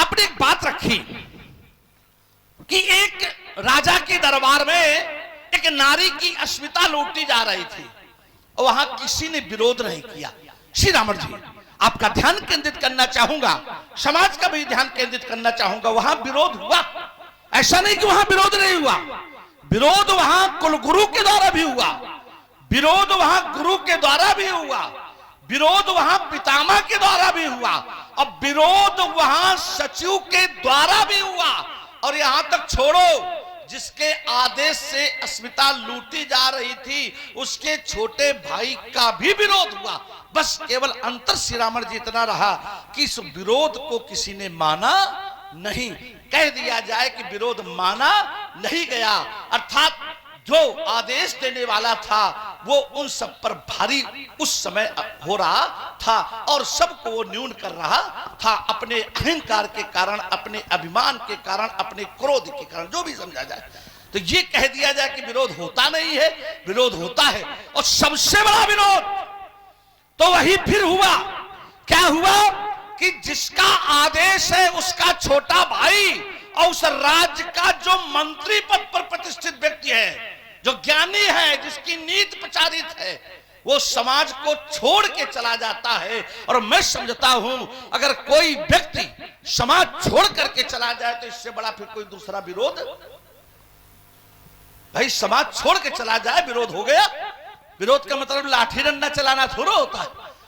आपने एक बात रखी कि एक राजा के दरबार में एक नारी की अस्मिता लूटी जा रही थी और वहां किसी ने विरोध नहीं किया। श्री रामन जी, आपका ध्यान केंद्रित करना चाहूंगा, समाज का भी ध्यान केंद्रित करना चाहूंगा। वहां विरोध हुआ, ऐसा नहीं कि वहां विरोध नहीं हुआ। विरोध वहां कुलगुरु के द्वारा भी हुआ, विरोध वहां गुरु के द्वारा भी हुआ, विरोध वहां पितामह के द्वारा भी हुआ और विरोध वहां सचिव के द्वारा भी हुआ। और यहां तक छोड़ो, जिसके आदेश से अस्मिता लूटी जा रही थी उसके छोटे भाई का भी विरोध हुआ। बस केवल अंतर श्री रामन जी इतना रहा कि इस विरोध को किसी ने माना नहीं। कह दिया जाए कि विरोध माना नहीं गया, अर्थात जो आदेश देने वाला था वो उन सब पर भारी उस समय हो रहा था और सबको वो न्यून कर रहा था, अपने अहंकार के कारण, अपने अभिमान के कारण, अपने क्रोध के कारण, जो भी समझा जाए। तो ये कह दिया जाए कि विरोध होता नहीं है, विरोध होता है। और सबसे बड़ा विरोध तो वही फिर हुआ। क्या हुआ कि जिसका आदेश है उसका छोटा भाई और उस राज्य का जो मंत्री पद पर प्रतिष्ठित व्यक्ति है, जो ज्ञानी है, जिसकी नीति प्रचारित है, वो समाज को छोड़ के चला जाता है। और मैं समझता हूं अगर कोई व्यक्ति समाज छोड़ करके चला जाए तो इससे बड़ा फिर कोई दूसरा विरोध, भाई समाज छोड़ के चला जाए विरोध हो गया। विरोध का मतलब लाठी डंडा चलाना थोड़ा होता है।